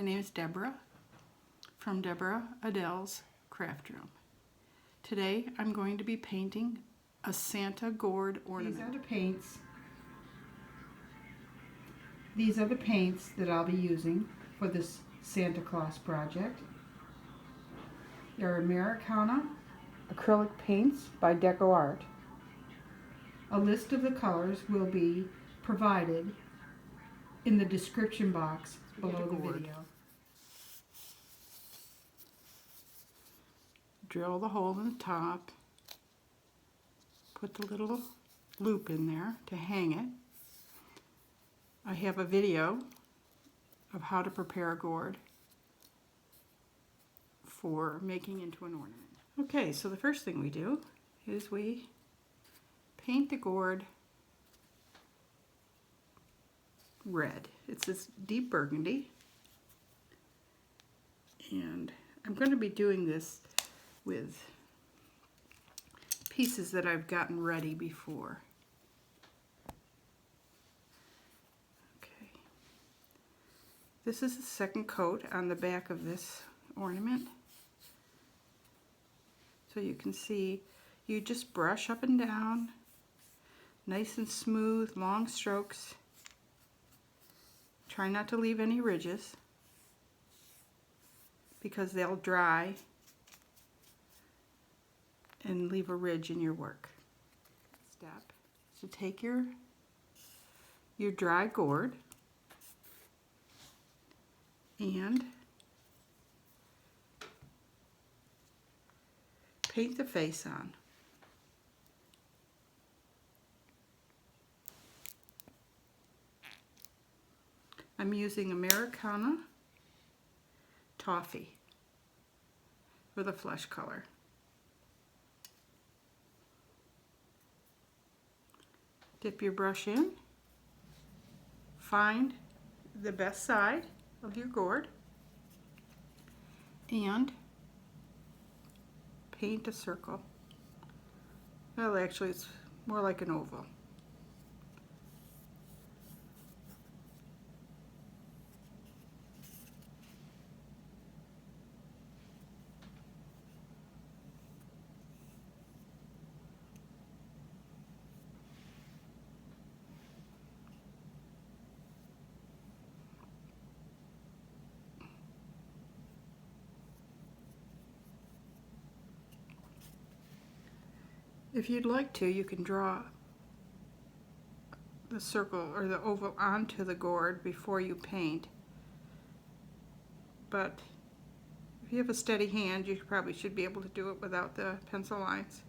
name is Deborah from DeborahAdele's Craft Room. Today I'm going to be painting a Santa gourd ornament. These are the paints that I'll be using for this Santa Claus project. They're Americana acrylic paints by DecoArt. A list of the colors will be provided in the description box below the video. Drill the hole in the top, put the little loop in there to hang it. I have a video of how to prepare a gourd for making into an ornament. Okay, so the first thing we do is we paint the gourd red. It's this deep burgundy, and I'm going to be doing this with pieces that I've gotten ready before. Okay, this is the second coat on the back of this ornament. So you can see, you just brush up and down, nice and smooth, long strokes. Try not to leave any ridges because they'll dry and leave a ridge in your work. Step is to take your dry gourd and paint the face on. I'm using Americana Toffee for the flesh color. Dip your brush in, find the best side of your gourd, and paint a circle. Well, actually, it's more like an oval. If you'd like to, you can draw the circle or the oval onto the gourd before you paint. But if you have a steady hand, you probably should be able to do it without the pencil lines.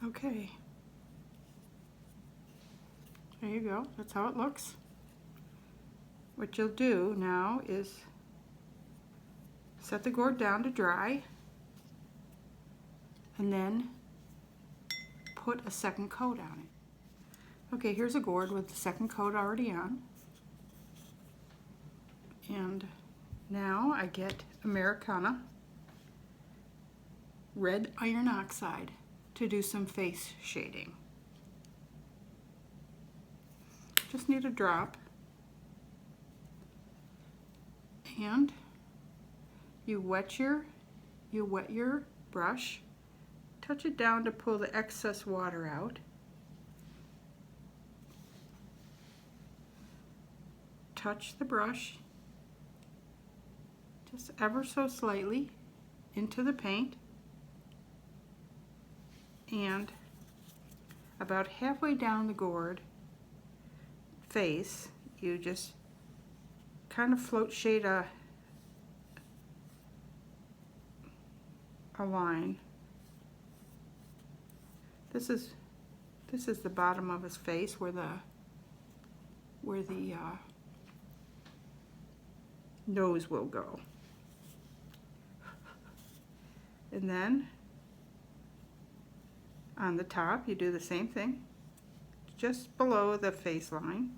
Okay, there you go, that's how it looks. What you'll do now is set the gourd down to dry and then put a second coat on it. Okay, here's a gourd with the second coat already on. And now I get Americana RedIron Oxide to do some face shading. Just need a drop, and you wet your brush, touch it down to pull the excess water out. Touch the brush just ever so slightly into the paint, and about halfway down the gourd face, you just kind of float shade a line. This This is the bottom of his face where the nose will go. And then on the top you do the same thing, just below the face line.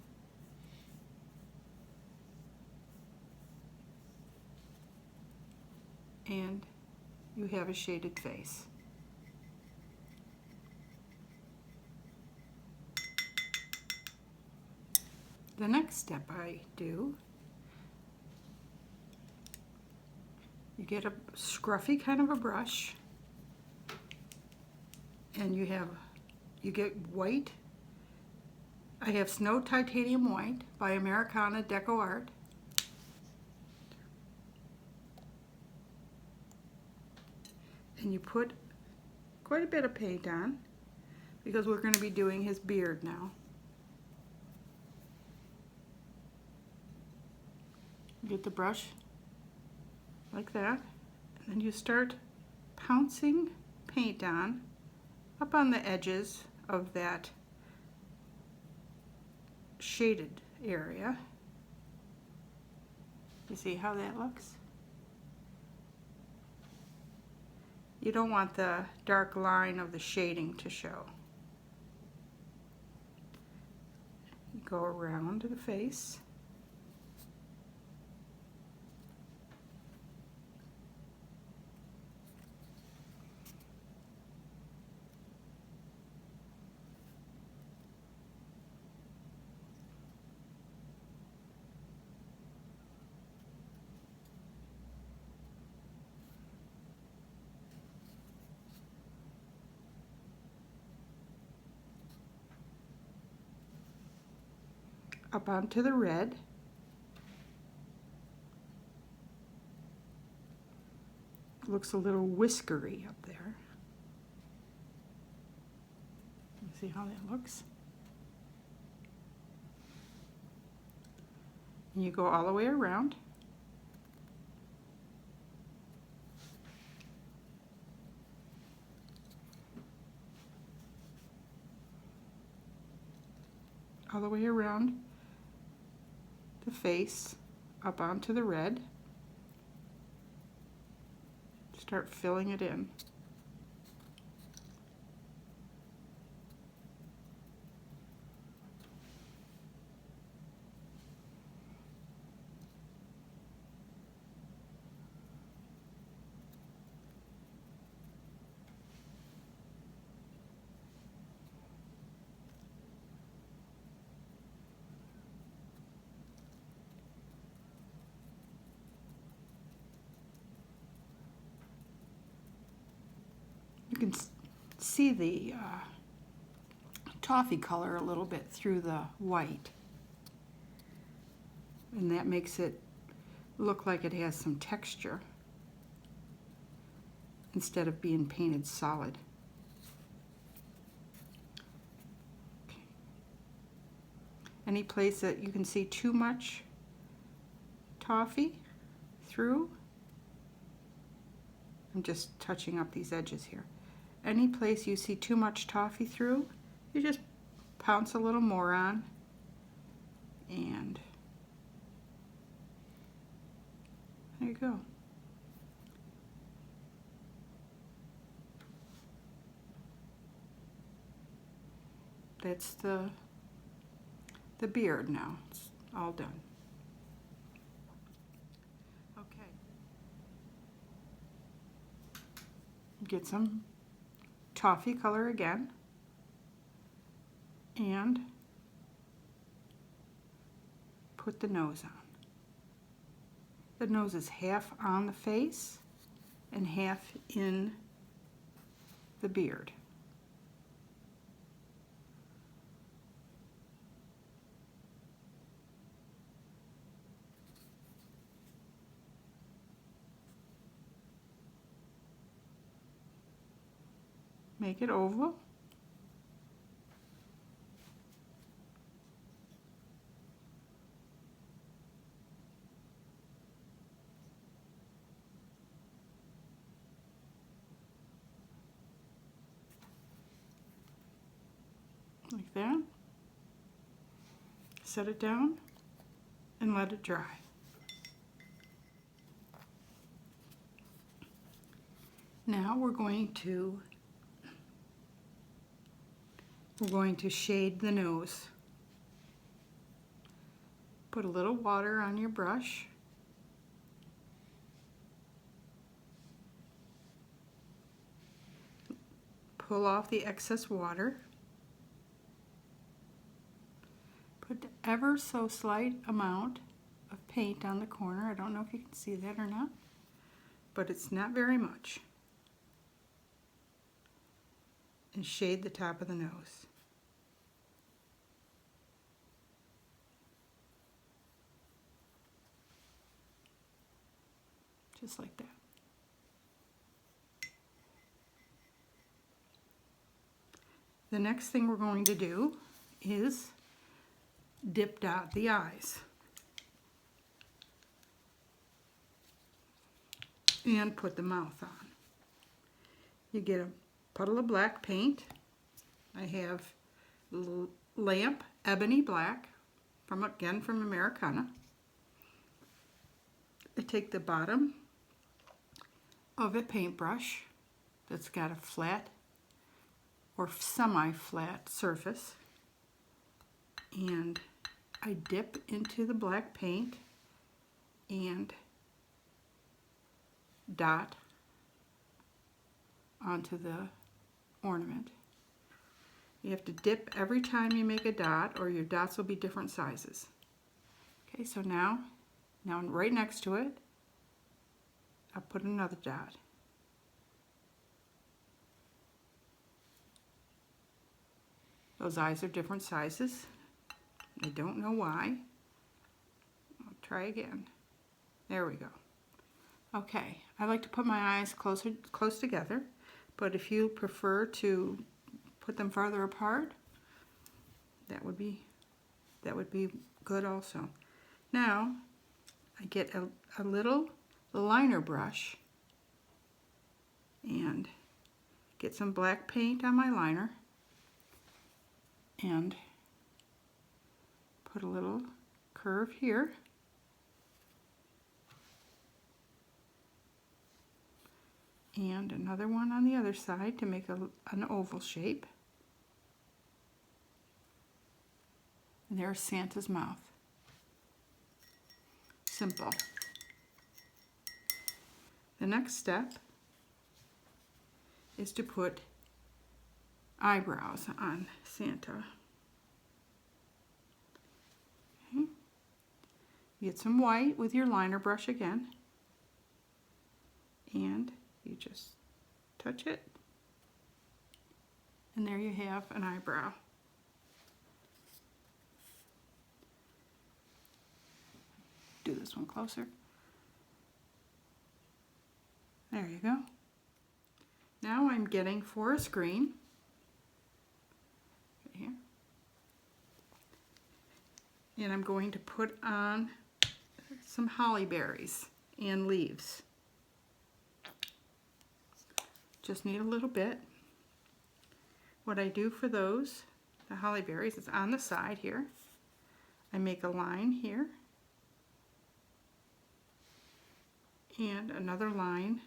And you have a shaded face. The next step I do, you get a scruffy kind of a brush, and you get white. I have Snow Titanium White by Americana DecoArt. And you put quite a bit of paint on because we're going to be doing his beard now. Get the brush like that, and then you start pouncing paint on up on the edges of that shaded area. You see how that looks? You don't want the dark line of the shading to show. You go around the face. Up onto the red. Looks a little whiskery up there. You see how that looks? And you go all the way around. All the way around the face, up onto the red. Start filling it in. You can see the toffee color a little bit through the white, and that makes it look like it has some texture instead of being painted solid. Okay. Any place that you can see too much toffee through, I'm just touching up these edges here. Any place you see too much toffee through, you just pounce a little more on, and there you go. That's the beard now. It's all done. Okay. Get some toffee color again, and put the nose on. The nose is half on the face and half in the beard. Make it oval. like that. Set it down and let it dry. Now we're going to shade the nose. Put a little water on your brush. Pull off the excess water. Put ever so slight amount of paint on the corner. I don't know if you can see that or not, but it's not very much. And shade the top of the nose. Just like that. The next thing we're going to do is dip dot the eyes. And put the mouth on. You get a puddle of black paint. I have lamp ebony black from Americana. I take the bottom of a paintbrush that's got a flat or semi-flat surface, and I dip into the black paint and dot onto the ornament. You have to dip every time you make a dot, or your dots will be different sizes. Okay, so now right next to it, I'll put another dot. Those eyes are different sizes. I don't know why. I'll try again. There we go. Okay, I like to put my eyes close together, but if you prefer to put them farther apart, that would be good also. Now I get a little liner brush and get some black paint on my liner and put a little curve here. And another one on the other side to make an oval shape. And there's Santa's mouth. Simple. The next step is to put eyebrows on Santa. Okay. Get some white with your liner brush again. And you just touch it, and there you have an eyebrow. Do this one closer. There you go. Now I'm getting forest green right here, and I'm going to put on some holly berries and leaves. Just need a little bit. What I do for those, the holly berries, is on the side here. I make a line here and another line,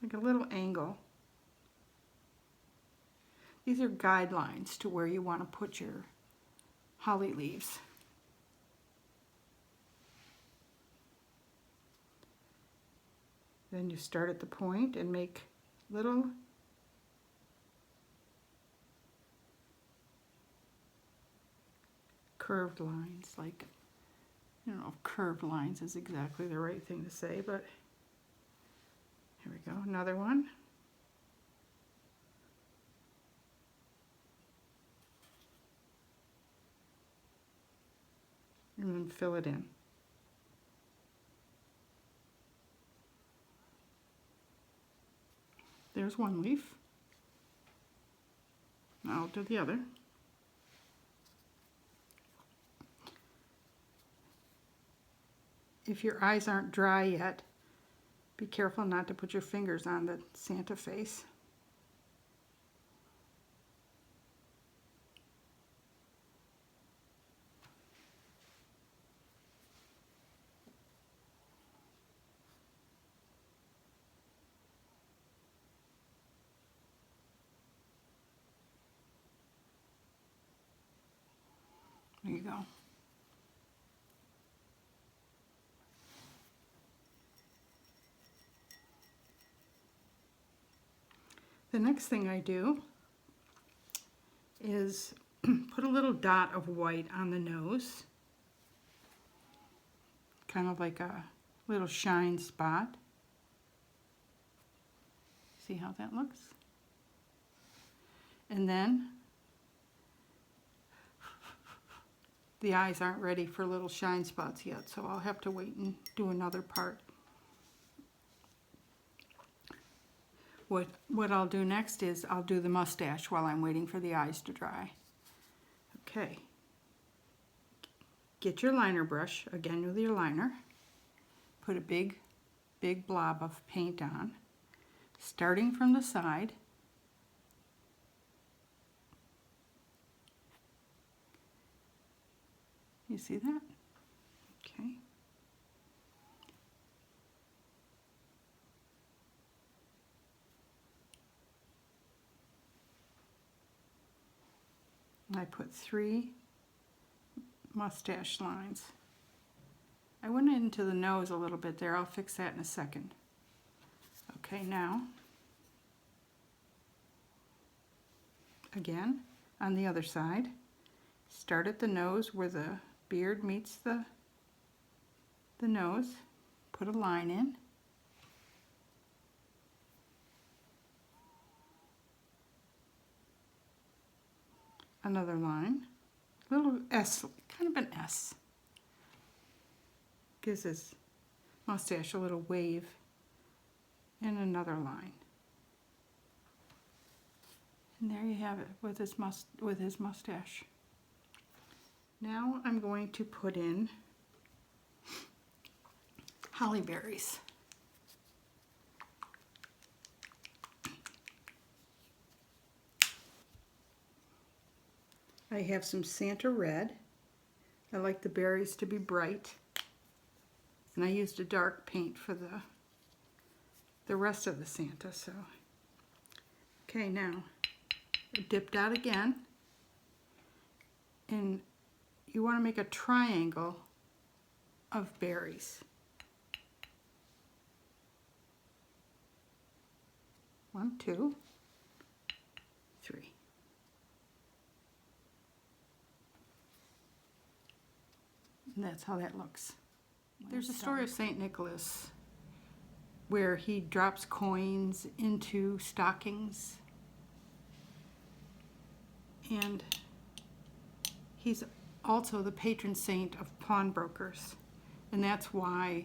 like a little angle. These are guidelines to where you want to put your holly leaves. Then you start at the point and make little curved lines, like, I don't know if curved lines is exactly the right thing to say, but here we go, another one. And then fill it in. There's one leaf. Now I'll do the other. If your eyes aren't dry yet, be careful not to put your fingers on the Santa face. There you go. The next thing I do is put a little dot of white on the nose, kind of like a little shine spot. See how that looks? And then the eyes aren't ready for little shine spots yet, so I'll have to wait and do another part. What I'll do next is I'll do the mustache while I'm waiting for the eyes to dry. Okay. Get your liner brush, again with your liner. Put a big blob of paint on, starting from the side. You see that? Okay. I put 3 mustache lines. I went into the nose a little bit there. I'll fix that in a second. Okay, now, again, on the other side, start at the nose where the beard meets the nose. Put a line in. Another line, little S, kind of an S. Gives his mustache a little wave, and another line. And there you have it with his mustache. Now I'm going to put in holly berries. I have some Santa Red. I like the berries to be bright. And I used a dark paint for the rest of the Santa, so. Okay, now, dip dot again. And you want to make a triangle of berries. 1, 2, 3. And that's how that looks. There's a story of St. Nicholas where he drops coins into stockings, and he's also the patron saint of pawnbrokers, and that's why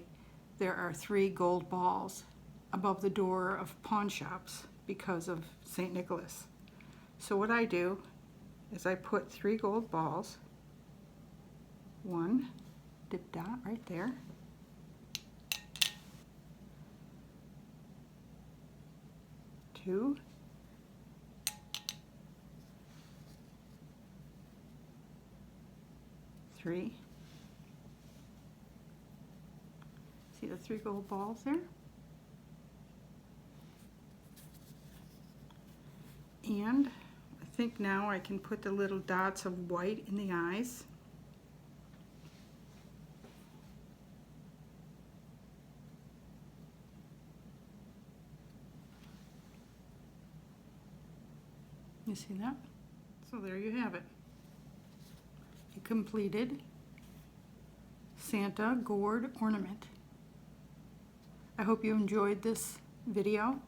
there are 3 gold balls above the door of pawn shops, because of St. Nicholas. So what I do is I put 3 gold balls, 1 dip dot right there, 2, 3. See the 3 gold balls there? And I think now I can put the little dots of white in the eyes. You see that? So there you have it. A completed Santa Gourd ornament. I hope you enjoyed this video.